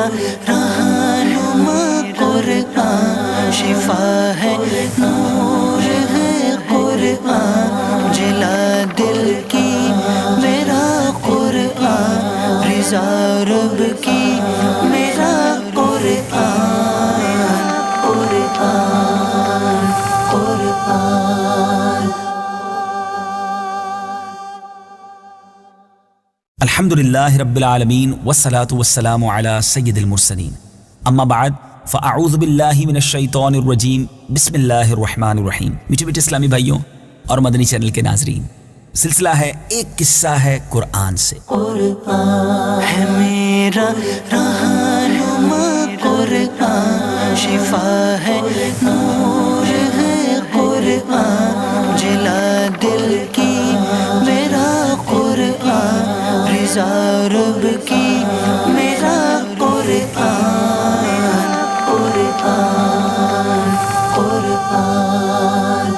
میرا رہنما قرآن، شفا ہے نور ہے قرآن، جلا دل کی میرا قرآن، رضا رب کی میرا قرآن، قرآن قرآن۔ الحمدللہ رب العالمین والصلاة والسلام علی سید المرسلین، اما بعد فاعوذ باللہ من الشیطان الرجیم، بسم اللہ الرحمن الرحیم۔ میٹھے میٹھے اسلامی بھائیوں اور مدنی چینل کے ناظرین، سلسلہ ہے ایک قصہ ہے قرآن سے۔ قرآن ہے میرا رہنما قرآن، شفا ہے نور ہے قرآن، جلا دل کی میرا قرآن، رضا رب کی میرا قرآن، قرآن قرآن۔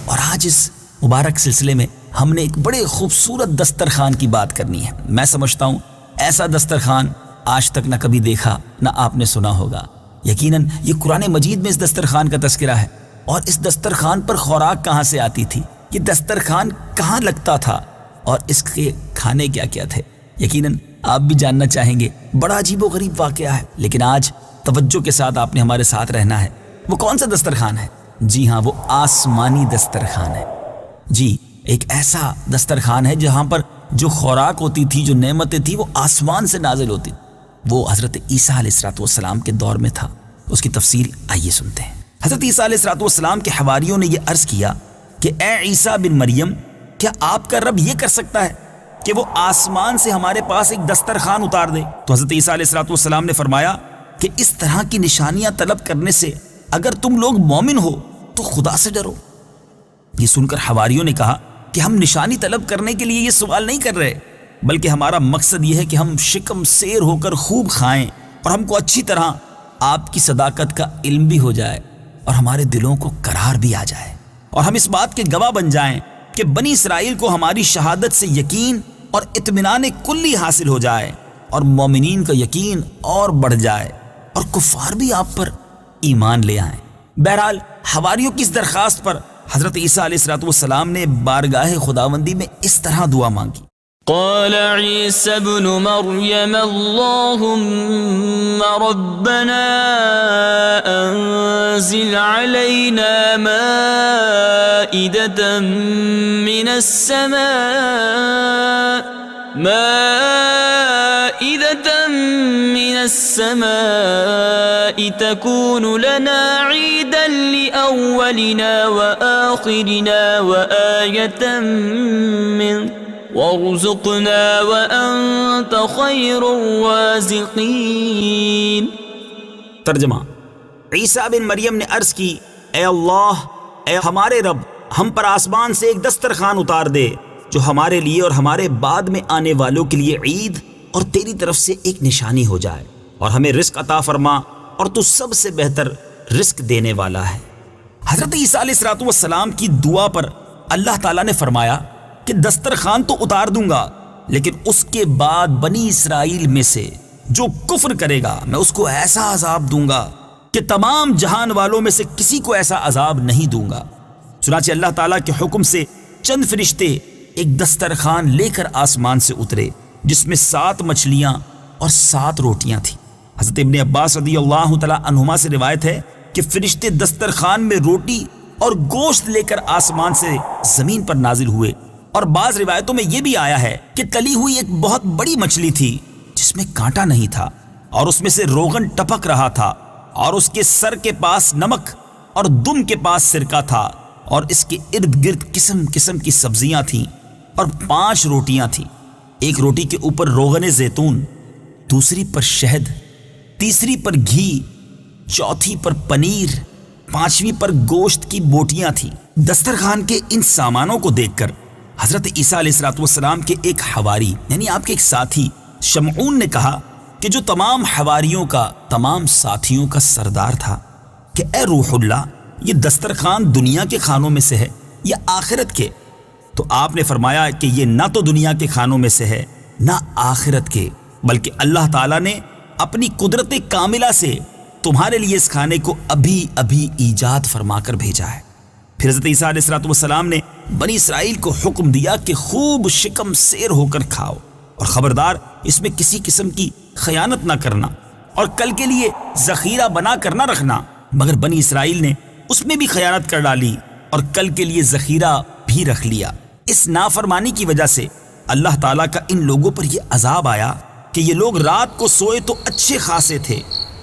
اور آج اس مبارک سلسلے میں ہم نے ایک بڑے خوبصورت دسترخوان کی بات کرنی ہے۔ میں سمجھتا ہوں ایسا دسترخوان آج تک نہ کبھی دیکھا نہ آپ نے سنا ہوگا۔ یقیناً یہ قرآن مجید میں اس دسترخوان کا تذکرہ ہے، اور اس دسترخوان پر خوراک کہاں سے آتی تھی، یہ دسترخوان کہاں لگتا تھا، اور اس کے کھانے کیا کیا تھے۔ یقیناً آپ بھی جاننا چاہیں گے۔ بڑا عجیب و غریب واقعہ ہے، لیکن آج توجہ کے ساتھ آپ نے ہمارے ساتھ رہنا ہے۔ وہ کون سا دسترخوان ہے؟ جی ہاں، وہ آسمانی دسترخوان ہے۔ جی، ایک ایسا دسترخوان ہے جہاں پر جو خوراک ہوتی تھی، جو نعمتیں تھی، وہ آسمان سے نازل ہوتی تھی۔ وہ حضرت عیسیٰ علیہ السلام کے دور میں تھا۔ اس کی تفصیل آئیے سنتے ہیں۔ حضرت عیسیٰ علیہ السلام کے حواریوں نے یہ عرض کیا کہ اے عیسیٰ بن مریم، کیا آپ کا رب یہ کر سکتا ہے کہ وہ آسمان سے ہمارے پاس ایک دسترخوان اتار دے؟ تو حضرت عیسیٰ علیہ السلام نے فرمایا کہ اس طرح کی نشانیاں طلب کرنے سے اگر تم لوگ مومن ہو تو خدا سے ڈرو۔ یہ سن کر حواریوں نے کہا کہ ہم نشانی طلب کرنے کے لیے یہ سوال نہیں کر رہے، بلکہ ہمارا مقصد یہ ہے کہ ہم شکم سیر ہو کر خوب کھائیں، اور ہم کو اچھی طرح آپ کی صداقت کا علم بھی ہو جائے، اور ہمارے دلوں کو قرار بھی آ جائے، اور ہم اس بات کے گواہ بن جائیں کہ بنی اسرائیل کو ہماری شہادت سے یقین اور اطمینان کلی حاصل ہو جائے، اور مومنین کا یقین اور بڑھ جائے، اور کفار بھی آپ پر ایمان لے آئیں۔ بہرحال حواریوں کی اس درخواست پر حضرت عیسیٰ علیہ السلام نے بارگاہ خداوندی میں اس طرح دعا مانگی۔ قال عيسى ابن مريم اللهم ربنا أنزل علينا مائدة من السماء تكون لنا عيدا لأولنا وآخرنا وآية منك وارزقنا وأنت خير الرازقين۔ ترجمہ: عیسیٰ بن مریم نے عرض کی، اے اللہ، اے ہمارے رب، ہم پر آسمان سے ایک دسترخوان اتار دے جو ہمارے لیے اور ہمارے بعد میں آنے والوں کے لیے عید اور تیری طرف سے ایک نشانی ہو جائے، اور ہمیں رزق عطا فرما، اور تو سب سے بہتر رزق دینے والا ہے۔ حضرت عیسیٰ علیہ السلام کی دعا پر اللہ تعالیٰ نے فرمایا کہ دسترخوان تو اتار دوں گا، لیکن اس کے بعد بنی اسرائیل میں سے جو کفر کرے گا میں اس کو ایسا عذاب دوں گا کہ تمام جہان والوں میں سے کسی کو ایسا عذاب نہیں دوں گا۔ چنانچہ اللہ تعالیٰ کے حکم سے چند فرشتے ایک دسترخوان لے کر آسمان سے اترے، جس میں 7 مچھلیاں اور 7 روٹیاں تھیں۔ حضرت ابن عباس رضی اللہ تعالیٰ عنہما سے روایت ہے کہ فرشتے دسترخوان میں روٹی اور گوشت لے کر آسمان سے زمین پر نازل ہوئے، اور بعض روایتوں میں یہ بھی آیا ہے کہ تلی ہوئی ایک بہت بڑی مچھلی تھی جس میں کانٹا نہیں تھا، اور اس میں سے روغن ٹپک رہا تھا، اور اس کے سر کے پاس نمک اور دم کے پاس سرکہ تھا، اور اس کے ارد گرد قسم قسم کی سبزیاں تھیں، اور 5 روٹیاں تھیں، ایک روٹی کے اوپر روغن زیتون، دوسری پر شہد، تیسری پر گھی، چوتھی پر پنیر، 5ویں پر گوشت کی بوٹیاں تھیں۔ دسترخوان کے ان سامانوں کو دیکھ کر حضرت عیسیٰ علیہ السلام کے ایک حواری یعنی آپ کے ایک ساتھی شمعون نے کہا کہ جو تمام حواریوں کا، تمام ساتھیوں کا سردار تھا، کہ اے روح اللہ، یہ دسترخوان دنیا کے کھانوں میں سے ہے یا آخرت کے؟ تو آپ نے فرمایا کہ یہ نہ تو دنیا کے کھانوں میں سے ہے نہ آخرت کے، بلکہ اللہ تعالیٰ نے اپنی قدرت کاملہ سے تمہارے لیے اس کھانے کو ابھی ابھی ایجاد فرما کر بھیجا ہے۔ پھر حضرت عیسیٰ علیہ السلام نے بنی اسرائیل کو حکم دیا کہ خوب شکم سیر ہو کر کھاؤ، اور خبردار اس میں کسی قسم کی خیانت نہ کرنا، اور کل کے لیے ذخیرہ بنا کر نہ رکھنا۔ مگر بنی اسرائیل نے اس میں بھی خیانت کر ڈالی اور کل کے لیے ذخیرہ بھی رکھ لیا۔ اس نافرمانی کی وجہ سے اللہ تعالیٰ کا ان لوگوں پر یہ عذاب آیا کہ یہ لوگ رات کو سوئے تو اچھے خاصے تھے،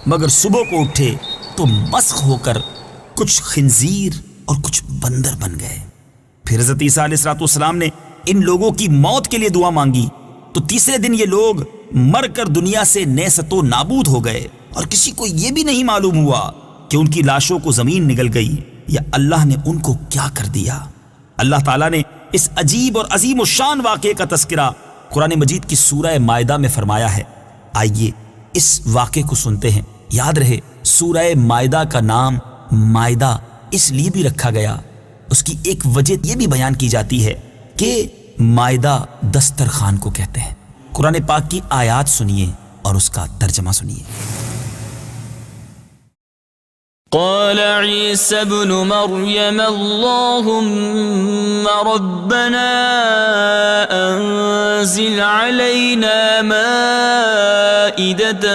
مگر صبح کو اٹھے تو مسخ ہو کر کچھ خنزیر اور کچھ بندر بن گئے۔ پھر حضرت عیسیٰ علیہ السلام نے ان لوگوں کی موت کے لیے دعا مانگی تو تیسرے دن یہ لوگ مر کر دنیا سے نیست و نابود ہو گئے، اور کسی کو یہ بھی نہیں معلوم ہوا کہ ان کی لاشوں کو زمین نگل گئی یا اللہ نے ان کو کیا کر دیا۔ اللہ تعالیٰ نے اس عجیب اور عظیم و شان واقعے کا تذکرہ قرآن مجید کی سورہ مائدہ میں فرمایا ہے۔ آئیے اس واقعے کو سنتے ہیں۔ یاد رہے، سورہ مائدہ کا نام مائدہ اس لیے بھی رکھا گیا، اس کی ایک وجہ یہ بھی بیان کی جاتی ہے کہ مائدہ دسترخوان کو کہتے ہیں۔ قرآن پاک کی آیات سنیے اور اس کا ترجمہ سنیے۔ قال عيسى ابن مريم اللهم ربنا أنزل علينا مائدة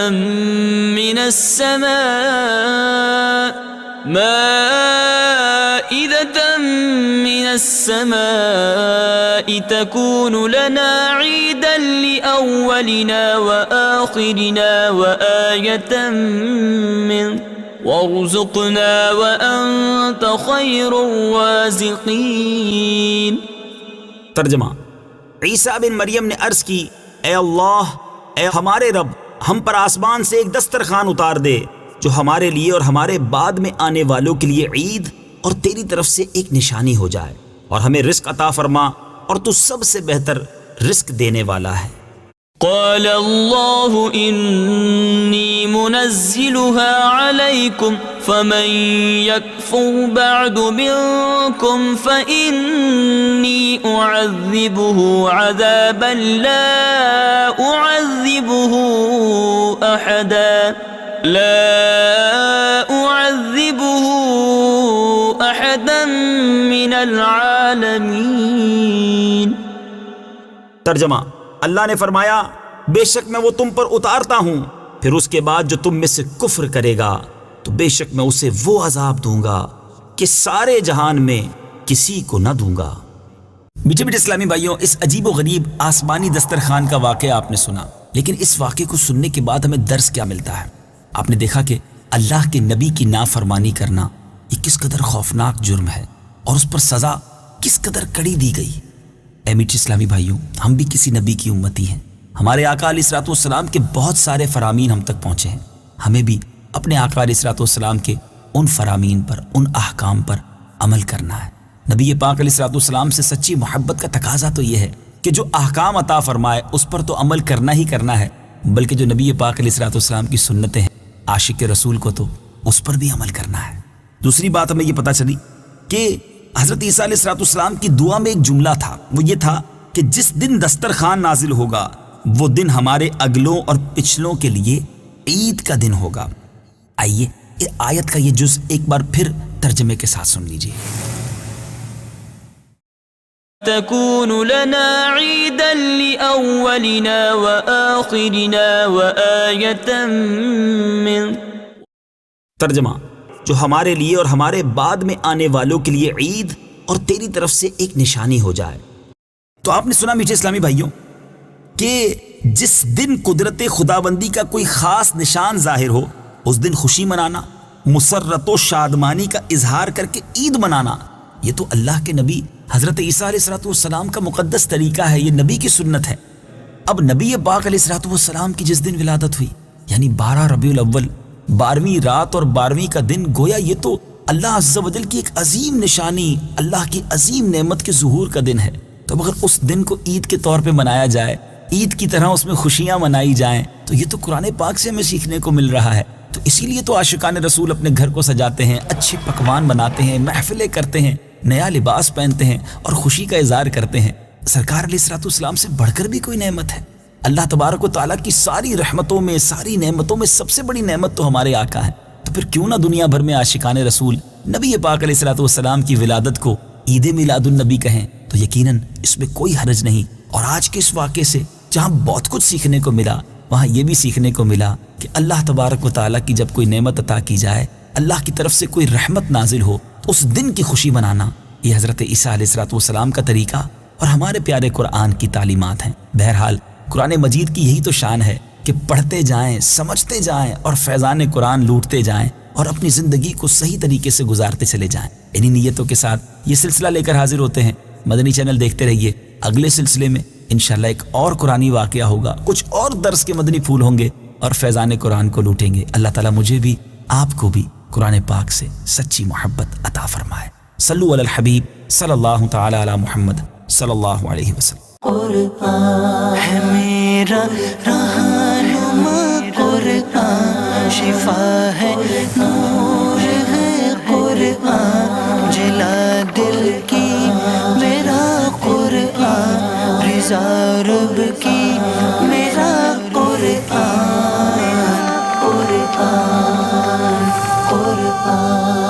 من السماء تكون لنا عيدا لأولنا وآخرنا وآية منك وارزقنا وأنت خير الرازقين۔ ترجمہ: عیسیٰ بن مریم نے عرض کی، اے اللہ، اے ہمارے رب، ہم پر آسمان سے ایک دسترخوان اتار دے جو ہمارے لیے اور ہمارے بعد میں آنے والوں کے لیے عید اور تیری طرف سے ایک نشانی ہو جائے، اور ہمیں رزق عطا فرما، اور تو سب سے بہتر رزق دینے والا ہے۔ قال الله إني منزلها عليكم فمن يكفر بعد منكم فإني أعذبه عذابا لا أعذبه أحدا من العالمين۔ ترجمہ: اللہ نے فرمایا، بے شک میں وہ تم پر اتارتا ہوں، پھر اس کے بعد جو تم میں سے کفر کرے گا تو بے شک میں اسے وہ عذاب دوں گا کہ سارے جہان میں کسی کو نہ دوں گا۔ میٹھے میٹھے اسلامی بھائیوں، اس عجیب و غریب آسمانی دسترخوان کا واقعہ آپ نے سنا، لیکن اس واقعے کو سننے کے بعد ہمیں درس کیا ملتا ہے؟ آپ نے دیکھا کہ اللہ کے نبی کی نافرمانی کرنا یہ کس قدر خوفناک جرم ہے، اور اس پر سزا کس قدر کڑی دی گئی۔ اے میٹھے اسلامی بھائیوں، ہم بھی کسی نبی کی امتی ہیں، ہمارے آقا علیہ السلام کے بہت سارے فرامین ہم تک پہنچے ہیں، ہمیں بھی اپنے آقا علیہ السلام کے ان فرامین پر، ان احکام پر عمل کرنا ہے۔ نبی پاک علیہ السلام سے سچی محبت کا تقاضا تو یہ ہے کہ جو احکام عطا فرمائے اس پر تو عمل کرنا ہی کرنا ہے، بلکہ جو نبی پاک علیہ السلام کی سنتیں ہیں، عاشق رسول کو تو اس پر بھی عمل کرنا ہے۔ دوسری بات ہمیں یہ پتہ چلی کہ حضرت عیسیٰ علیہ السلام کی دعا میں ایک جملہ تھا، وہ یہ تھا کہ جس دن دسترخوان نازل ہوگا وہ دن ہمارے اگلوں اور پچھلوں کے لیے عید کا دن ہوگا۔ آئیے آیت کا یہ جز ایک بار پھر ترجمے کے ساتھ سن لیجیے۔ تكون لنا عيدا لأولنا وآخرنا وآية منك۔ ترجمہ: جو ہمارے لیے اور ہمارے بعد میں آنے والوں کے لیے عید اور تیری طرف سے ایک نشانی ہو جائے۔ تو آپ نے سنا میٹھے اسلامی بھائیوں کہ جس دن قدرت خداوندی کا کوئی خاص نشان ظاہر ہو، اس دن خوشی منانا، مسرت و شادمانی کا اظہار کر کے عید منانا، یہ تو اللہ کے نبی حضرت عیسیٰ علیہ السلام کا مقدس طریقہ ہے، یہ نبی کی سنت ہے۔ اب نبی پاک علیہ السلام کی جس دن ولادت ہوئی، یعنی 12 ربیع الاول، 12ویں رات اور 12ویں کا دن، گویا یہ تو اللہ عز و جل کی ایک عظیم نشانی، اللہ کی عظیم نعمت کے ظہور کا دن ہے۔ تو اگر اس دن کو عید کے طور پہ منایا جائے، عید کی طرح اس میں خوشیاں منائی جائیں، تو یہ تو قرآن پاک سے ہمیں سیکھنے کو مل رہا ہے۔ تو اسی لیے تو عاشقان رسول اپنے گھر کو سجاتے ہیں، اچھے پکوان بناتے ہیں، محفلیں کرتے ہیں، نیا لباس پہنتے ہیں اور خوشی کا اظہار کرتے ہیں۔ سرکار علیہ السلام سے بڑھ کر بھی کوئی نعمت ہے؟ اللہ تبارک و تعالیٰ کی ساری رحمتوں میں، ساری نعمتوں میں سب سے بڑی نعمت تو ہمارے آقا ہیں، تو پھر کیوں نہ دنیا بھر میں عاشقان رسول نبی پاک علیہ الصلوۃ والسلام کی ولادت کو عید میلاد النبی کہیں، تو یقیناً اس میں کوئی حرج نہیں۔ اور آج کے اس واقعے سے جہاں بہت کچھ سیکھنے کو ملا، وہاں یہ بھی سیکھنے کو ملا کہ اللہ تبارک و تعالیٰ کی جب کوئی نعمت عطا کی جائے، اللہ کی طرف سے کوئی رحمت نازل ہو، تو اس دن کی خوشی منانا یہ حضرت عیسیٰ علیہ الصلوۃ والسلام کا طریقہ اور ہمارے پیارے قرآن کی تعلیمات ہیں۔ بہرحال قرآن مجید کی یہی تو شان ہے کہ پڑھتے جائیں، سمجھتے جائیں اور فیضان قرآن لوٹتے جائیں اور اپنی زندگی کو صحیح طریقے سے گزارتے چلے جائیں۔ انہی نیتوں کے ساتھ یہ سلسلہ لے کر حاضر ہوتے ہیں۔ مدنی چینل دیکھتے رہیے، اگلے سلسلے میں انشاءاللہ ایک اور قرآنی واقعہ ہوگا، کچھ اور درس کے مدنی پھول ہوں گے اور فیضان قرآن کو لوٹیں گے۔ اللہ تعالیٰ مجھے بھی آپ کو بھی قرآن پاک سے سچی محبت عطا فرمائے۔ صلو علی الحبیب صلی اللہ تعالی علی محمد صلی اللہ علیہ وسلم۔ قرآن ہے میرا رہنما، قرآن شفا ہے، نور ہے قرآن، جلا دل کی میرا قرآن، رضا رب کی میرا قرآن، قرآن قرآن